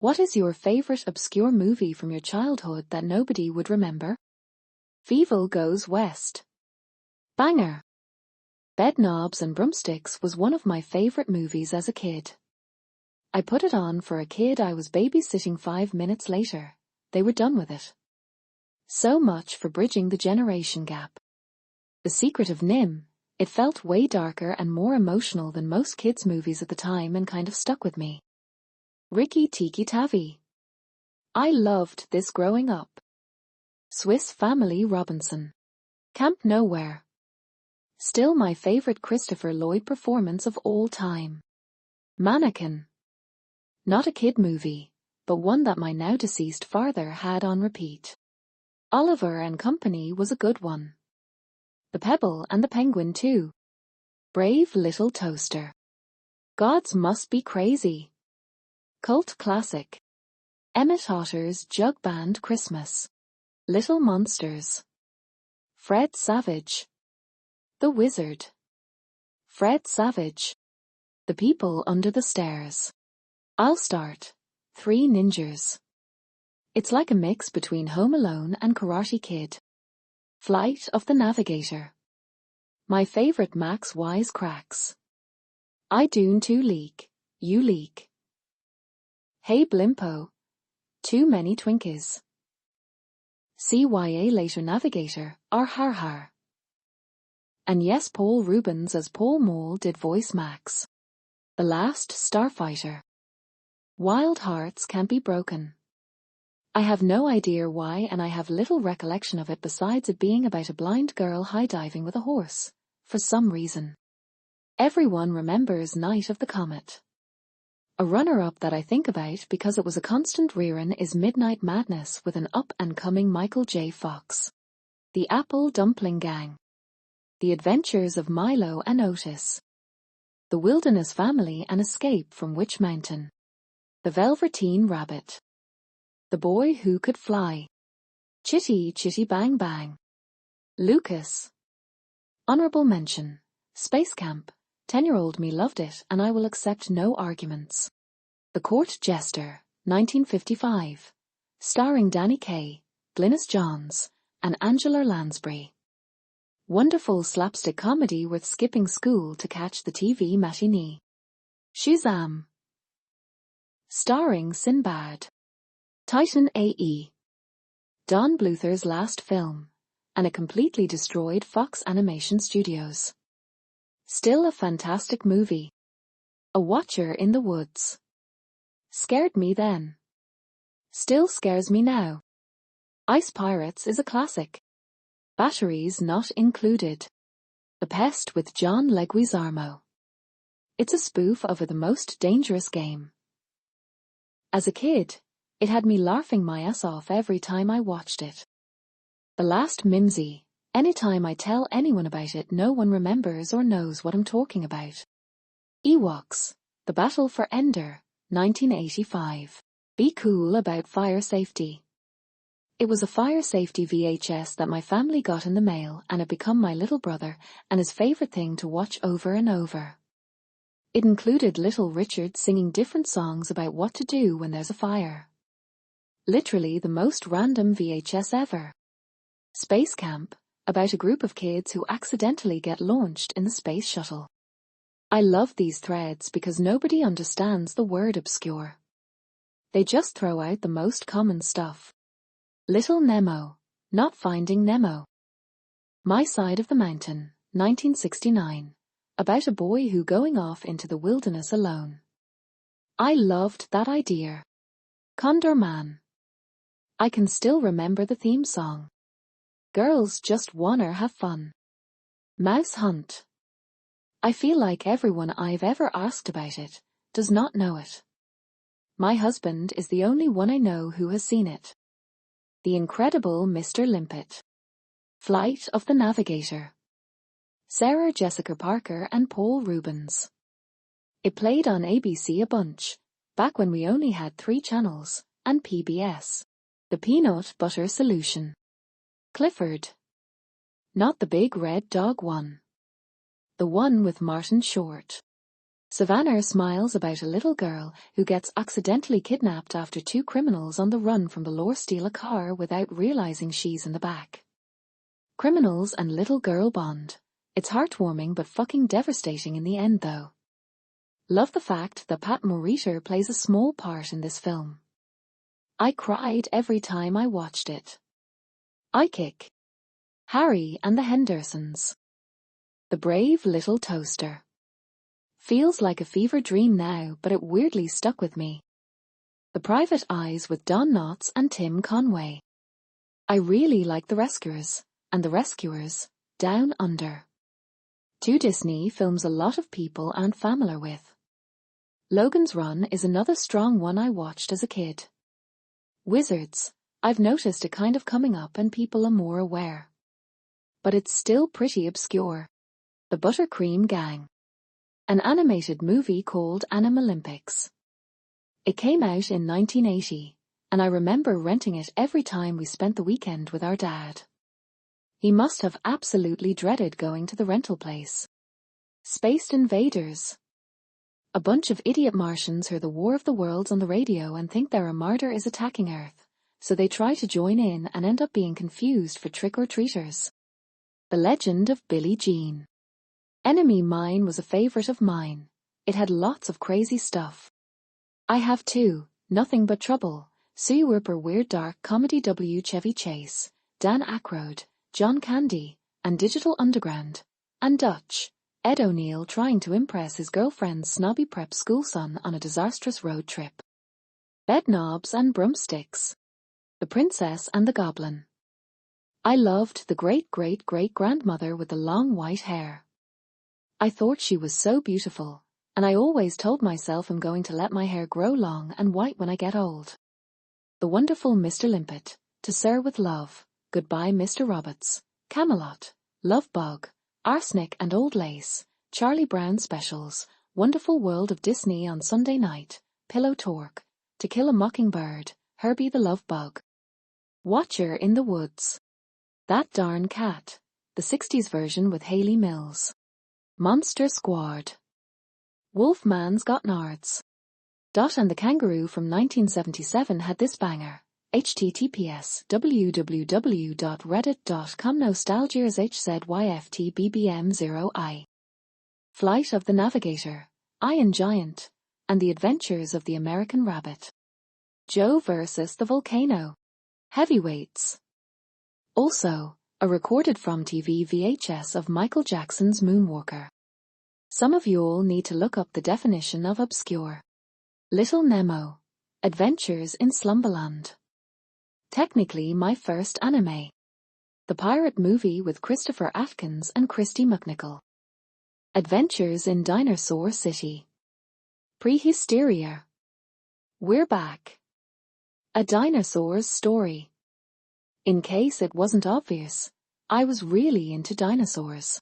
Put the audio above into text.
What is your favorite obscure movie from your childhood that nobody would remember? Fievel Goes West. Banger. Bedknobs and Broomsticks was one of my favorite movies as a kid. I put it on for a kid I was babysitting 5 minutes later. They were done with it. So much for bridging the generation gap. The Secret of Nim. It felt way darker and more emotional than most kids' movies at the time and kind of stuck with me. Rikki Tikki Tavi. I loved this growing up. Swiss Family Robinson. Camp Nowhere. Still my favorite Christopher Lloyd performance of all time. Mannequin. Not a kid movie, but one that my now deceased father had on repeat. Oliver and Company was a good one. The Pebble and the Penguin too. Brave Little Toaster. Gods Must Be Crazy. Cult classic. Emmett Otter's Jug Band Christmas. Little Monsters. Fred Savage. The Wizard. Fred Savage. The People Under the Stairs. I'll Start. 3 Ninjas. It's like a mix between Home Alone and Karate Kid. Flight of the Navigator. My favorite Max Wise cracks. I Doon To Leak, You Leak. Hey Blimpo. Too Many Twinkies. CYA Later Navigator, or Har Har. And yes, Paul Rubens as Paul Mole did voice Max. The Last Starfighter. Wild Hearts Can't Be Broken. I have no idea why, and I have little recollection of it besides it being about a blind girl high-diving with a horse, for some reason. Everyone remembers Night of the Comet. A runner-up that I think about because it was a constant rearin' is Midnight Madness with an up-and-coming Michael J. Fox. The Apple Dumpling Gang. The Adventures of Milo and Otis. The Wilderness Family and Escape from Witch Mountain. The Velveteen Rabbit. The Boy Who Could Fly. Chitty Chitty Bang Bang. Lucas. Honorable mention. Space Camp. 10-year-old me loved it and I will accept no arguments. The Court Jester, 1955. Starring Danny Kaye, Glynis Johns, and Angela Lansbury. Wonderful slapstick comedy worth skipping school to catch the TV matinee. Shazam. Starring Sinbad. Titan A.E. Don Bluth's last film, and a completely destroyed Fox Animation Studios. Still a fantastic movie. A Watcher in the Woods. Scared me then. Still scares me now. Ice Pirates is a classic. Batteries Not Included. The Pest with John Leguizamo. It's a spoof over The Most Dangerous Game. As a kid, it had me laughing my ass off every time I watched it. The Last Mimsy. Anytime I tell anyone about it, no one remembers or knows what I'm talking about. Ewoks. The Battle for Endor, 1985. Be cool about fire safety. It was a fire safety VHS that my family got in the mail and had become my little brother and his favorite thing to watch over and over. It included Little Richard singing different songs about what to do when there's a fire. Literally the most random VHS ever. Space Camp. About a group of kids who accidentally get launched in the space shuttle. I love these threads because nobody understands the word obscure. They just throw out the most common stuff. Little Nemo. Not Finding Nemo. My Side of the Mountain, 1969. About a boy who going off into the wilderness alone. I loved that idea. Condor Man. I can still remember the theme song. Girls Just Wanna Have Fun. Mouse Hunt. I feel like everyone I've ever asked about it does not know it. My husband is the only one I know who has seen it. The Incredible Mr. Limpet. Flight of the Navigator. Sarah Jessica Parker and Paul Rubens. It played on ABC a bunch, back when we only had 3 channels, and PBS. The Peanut Butter Solution. Clifford. Not the big red dog one. The one with Martin Short. Savannah smiles about a little girl who gets accidentally kidnapped after two criminals on the run from the law steal a car without realizing she's in the back. Criminals and little girl bond. It's heartwarming but fucking devastating in the end though. Love the fact that Pat Morita plays a small part in this film. I cried every time I watched it. I kick. Harry and the Hendersons. The Brave Little Toaster. Feels like a fever dream now, but it weirdly stuck with me. The Private Eyes with Don Knotts and Tim Conway. I really like The Rescuers, and The Rescuers, Down Under. Two Disney films a lot of people aren't familiar with. Logan's Run is another strong one I watched as a kid. Wizards, I've noticed it kind of coming up and people are more aware. But it's still pretty obscure. The Buttercream Gang. An animated movie called Animalympics. It came out in 1980, and I remember renting it every time we spent the weekend with our dad. He must have absolutely dreaded going to the rental place. Space Invaders. A bunch of idiot Martians hear the War of the Worlds on the radio and think their armada is attacking Earth, so they try to join in and end up being confused for trick-or-treaters. The Legend of Billie Jean. Enemy Mine was a favorite of mine. It had lots of crazy stuff. I have two, Nothing But Trouble, Sue Ripper Weird Dark Comedy W Chevy Chase, Dan Aykroyd, John Candy, and Digital Underground, and Dutch, Ed O'Neill trying to impress his girlfriend's snobby prep school son on a disastrous road trip. Bedknobs and Broomsticks. The Princess and the Goblin. I loved the great-great-great-grandmother with the long white hair. I thought she was so beautiful, and I always told myself I'm going to let my hair grow long and white when I get old. The Wonderful Mr. Limpet, To Sir with Love, Goodbye Mr. Roberts, Camelot, Love Bug, Arsenic and Old Lace, Charlie Brown Specials, Wonderful World of Disney on Sunday Night, Pillow Talk, To Kill a Mockingbird, Herbie the Love Bug. Watcher in the Woods. That Darn Cat, the 60s version with Hayley Mills. Monster Squad. Wolfman's Got Nards. Dot and the Kangaroo from 1977 had this banger. https www.reddit.com Nostalgia's HZYFTBBM0I. Flight of the Navigator, Iron Giant, and the Adventures of the American Rabbit. Joe versus the Volcano. Heavyweights. Also, a recorded from TV VHS of Michael Jackson's Moonwalker. Some of y'all need to look up the definition of obscure. Little Nemo. Adventures in Slumberland. Technically my first anime. The pirate movie with Christopher Atkins and Christy McNichol. Adventures in Dinosaur City. Prehysteria. We're Back. A Dinosaur's Story. In case it wasn't obvious, I was really into dinosaurs.